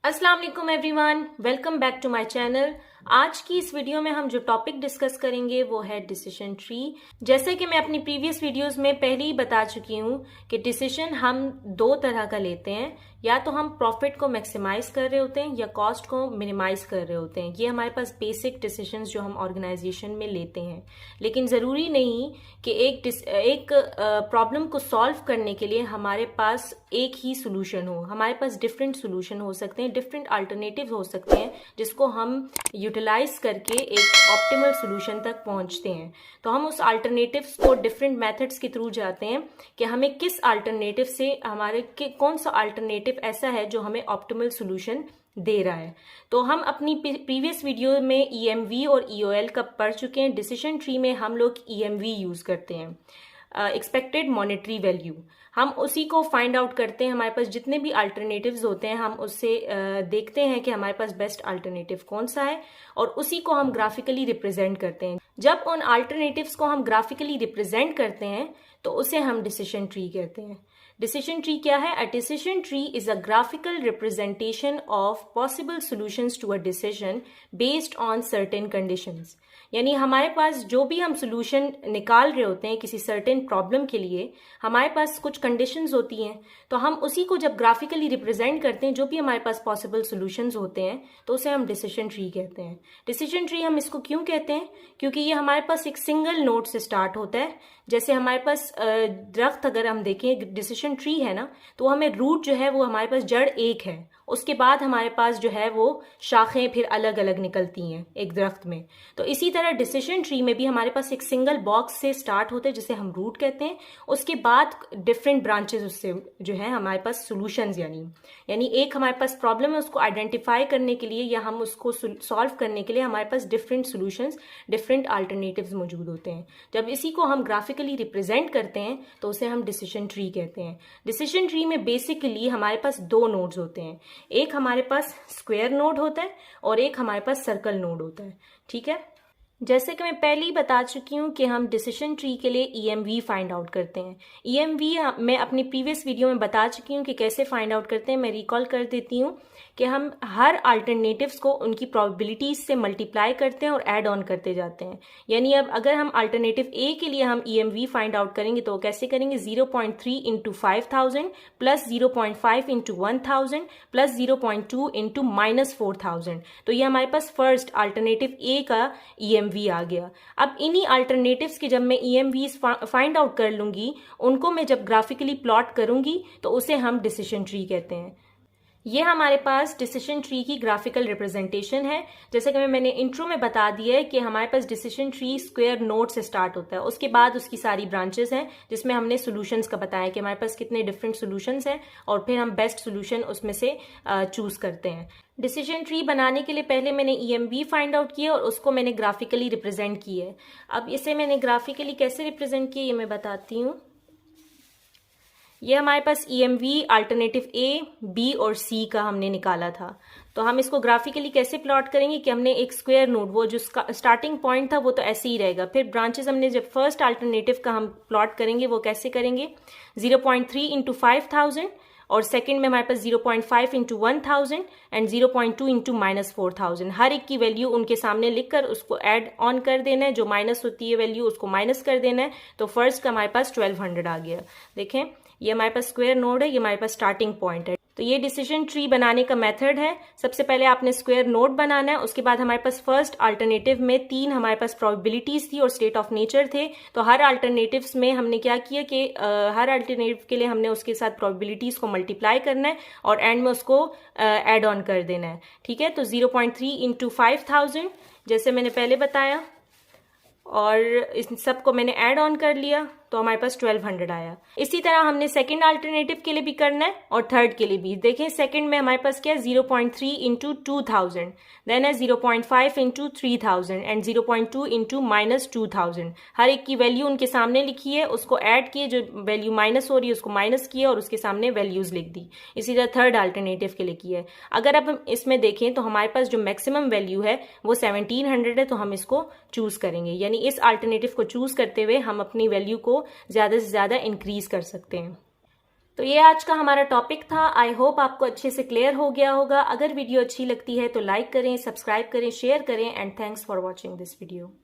अस्सलाम वालेकुम everyone, welcome back to my channel. आज की इस वीडियो में हम जो टॉपिक डिस्कस करेंगे वो है डिसीजन ट्री। जैसे कि मैं अपनी प्रीवियस वीडियोस में पहले ही बता चुकी हूँ कि डिसीजन हम दो तरह का लेते हैं, या तो हम प्रॉफिट को मैक्सिमाइज कर रहे होते हैं या कॉस्ट को मिनिमाइज कर रहे होते हैं। ये हमारे पास बेसिक डिसीजंस जो हम ऑर्गेनाइजेशन में लेते हैं। लेकिन ज़रूरी नहीं कि एक प्रॉब्लम को सॉल्व करने के लिए हमारे पास एक ही सोल्यूशन हो। हमारे पास डिफरेंट सोल्यूशन हो सकते हैं, डिफरेंट अल्टरनेटिव हो सकते हैं, जिसको हम यूटिलाइज करके एक ऑप्टिमल सोल्यूशन तक पहुंचते हैं। तो हम उस अल्टरनेटिव्स को डिफरेंट मेथड्स के थ्रू जाते हैं कि हमें किस अल्टरनेटिव से कौन सा अल्टरनेटिव ऐसा है जो हमें ऑप्टिमल सोल्यूशन दे रहा है। तो हम अपनी प्रीवियस वीडियो में ईएमवी और ईओएल का पढ़ चुके हैं। डिसीजन ट्री में हम लोग ईएमवी यूज करते हैं, एक्सपेक्टेड मॉनेटरी वैल्यू। हम उसी को फाइंड आउट करते हैं। हमारे पास जितने भी अल्टरनेटिव्स होते हैं हम उससे देखते हैं कि हमारे पास बेस्ट अल्टरनेटिव कौन सा है, और उसी को हम ग्राफिकली रिप्रेजेंट करते हैं। जब उन अल्टरनेटिव्स को हम ग्राफिकली रिप्रेजेंट करते हैं तो उसे हम डिसीजन ट्री कहते हैं। डिसीजन ट्री क्या है? A decision tree is a graphical representation of possible solutions to a decision based on certain conditions. यानी हमारे पास जो भी हम सोल्यूशन निकाल रहे होते हैं किसी सर्टेन प्रॉब्लम के लिए, हमारे पास कुछ कंडीशंस होती हैं, तो हम उसी को जब ग्राफिकली रिप्रेजेंट करते हैं, जो भी हमारे पास पॉसिबल सोल्यूशंस होते हैं, तो उसे हम डिसीजन ट्री कहते हैं। डिसीजन ट्री हम इसको क्यों कहते हैं? क्योंकि ये हमारे पास एक सिंगल नोड से स्टार्ट होता है। जैसे हमारे पास दरख्त अगर हम देखें, डिसीजन ट्री है ना, तो हमें रूट जो है वो हमारे पास जड़ एक है, उसके बाद हमारे पास जो है वो शाखें फिर अलग अलग निकलती हैं एक दरख्त में। तो इसी तरह डिसीजन ट्री में भी हमारे पास एक सिंगल बॉक्स से स्टार्ट होते हैं जिसे हम रूट कहते हैं। उसके बाद डिफरेंट ब्रांचेस उससे जो है हमारे पास सोल्यूशंस, यानी एक हमारे पास प्रॉब्लम है, उसको आइडेंटिफाई करने के लिए या हम उसको सॉल्व करने के लिए हमारे पास डिफरेंट सोल्यूशंस, डिफरेंट अल्टरनेटिव्स मौजूद होते हैं। जब इसी को हम ग्राफिकली रिप्रेजेंट करते हैं तो उसे हम डिसीजन ट्री कहते हैं। डिसीजन ट्री में बेसिकली हमारे पास दो नोड्स होते हैं। एक हमारे पास स्क्वायर नोड होता है और एक हमारे पास सर्कल नोड होता है। ठीक है, जैसे कि मैं पहले ही बता चुकी हूँ कि हम डिसीजन ट्री के लिए ईएमवी फाइंड आउट करते हैं। ईएमवी मैं अपनी प्रीवियस वीडियो में बता चुकी हूँ कि कैसे फाइंड आउट करते हैं। मैं रिकॉल कर देती हूँ कि हम हर अल्टरनेटिव्स को उनकी प्रोबेबिलिटीज से मल्टीप्लाई करते हैं और ऐड ऑन करते जाते हैं। यानी अब अगर हम अल्टरनेटिव ए के लिए हम ईएमवी फाइंड आउट करेंगे तो कैसे करेंगे? 0.3 into 5000 plus 0.5 into 1000 plus 0.2 into -4000। तो ये हमारे पास फर्स्ट अल्टरनेटिव ए का ईएमवी आ गया। अब इन्हीं अल्टरनेटिव्स के जब मैं ईएमवीज फाइंड आउट कर लूंगी, उनको मैं जब ग्राफिकली प्लॉट करूंगी तो उसे हम डिसीजन ट्री कहते हैं। ये हमारे पास डिसीजन ट्री की ग्राफिकल रिप्रेजेंटेशन है। जैसे कि मैंने इंट्रो में बता दिया है कि हमारे पास डिसीजन ट्री स्क्वायर नोड से स्टार्ट होता है, उसके बाद उसकी सारी ब्रांचेस हैं जिसमें हमने सॉल्यूशंस का बताया कि हमारे पास कितने डिफरेंट सॉल्यूशंस हैं, और फिर हम बेस्ट सॉल्यूशन उसमें से चूज करते हैं। डिसीजन ट्री बनाने के लिए पहले मैंने ईएमवी फाइंड आउट किया और उसको मैंने ग्राफिकली रिप्रेजेंट किया है। अब इसे मैंने ग्राफिकली कैसे रिप्रेजेंट किया ये मैं बताती हूँ। ये हमारे पास ईएमवी अल्टरनेटिव ए, बी और सी का हमने निकाला था। तो हम इसको ग्राफिकली कैसे प्लॉट करेंगे कि हमने एक स्क्वायर नोड, वो जो स्टार्टिंग पॉइंट था वो तो ऐसे ही रहेगा, फिर ब्रांचेस हमने जब फर्स्ट अल्टरनेटिव का हम प्लॉट करेंगे वो कैसे करेंगे? 0.3 इंटू 5000 और सेकंड में हमारे पास 0.5 इंटू 1000 एंड 0.2 इंटू -4000। हर एक की वैल्यू उनके सामने लिखकर उसको ऐड ऑन कर देना है। जो माइनस होती है वैल्यू उसको माइनस कर देना है। तो फर्स्ट का हमारे पास 1200 आ गया। देखें, ये हमारे पास स्क्वायर नोड है, ये हमारे पास स्टार्टिंग पॉइंट है। तो ये डिसीजन ट्री बनाने का मेथड है। सबसे पहले आपने स्क्वायर नोड बनाना है, उसके बाद हमारे पास फर्स्ट अल्टरनेटिव में 3 हमारे पास प्रोबेबिलिटीज थी और स्टेट ऑफ नेचर थे। तो हर अल्टरनेटिव्स में हमने क्या किया कि हर अल्टरनेटिव के लिए हमने उसके साथ प्रोबेबिलिटीज को मल्टीप्लाई करना है और एंड में उसको ऐड ऑन कर देना है। ठीक है, तो 0.3 इंटू 5000 जैसे मैंने पहले बताया, और इस सबको मैंने ऐड ऑन कर लिया तो हमारे पास 1200 आया। इसी तरह हमने सेकंड अल्टरनेटिव के लिए भी करना है और थर्ड के लिए भी। देखें, सेकंड में हमारे पास क्या है? 0.3 इंटू 2000, देन है 0.5 इंटू 3000 एंड 0.2 इंटू -2000। हर एक की वैल्यू उनके सामने लिखी है, उसको ऐड किए, जो वैल्यू माइनस हो रही है उसको माइनस किया और उसके सामने वैल्यूज लिख दी। इसी तरह थर्ड अल्टरनेटिव के लिए किया है। अगर अब हम इसमें देखें तो हमारे पास जो मैक्सिमम वैल्यू है वो 1700 है, तो हम इसको चूज करेंगे। यानी इस अल्टरनेटिव को चूज करते हुए हम अपनी वैल्यू को ज्यादा से ज्यादा इंक्रीज कर सकते हैं। तो ये आज का हमारा टॉपिक था। आई होप आपको अच्छे से क्लियर हो गया होगा। अगर वीडियो अच्छी लगती है तो लाइक करें, सब्सक्राइब करें, शेयर करें and thanks for watching this video.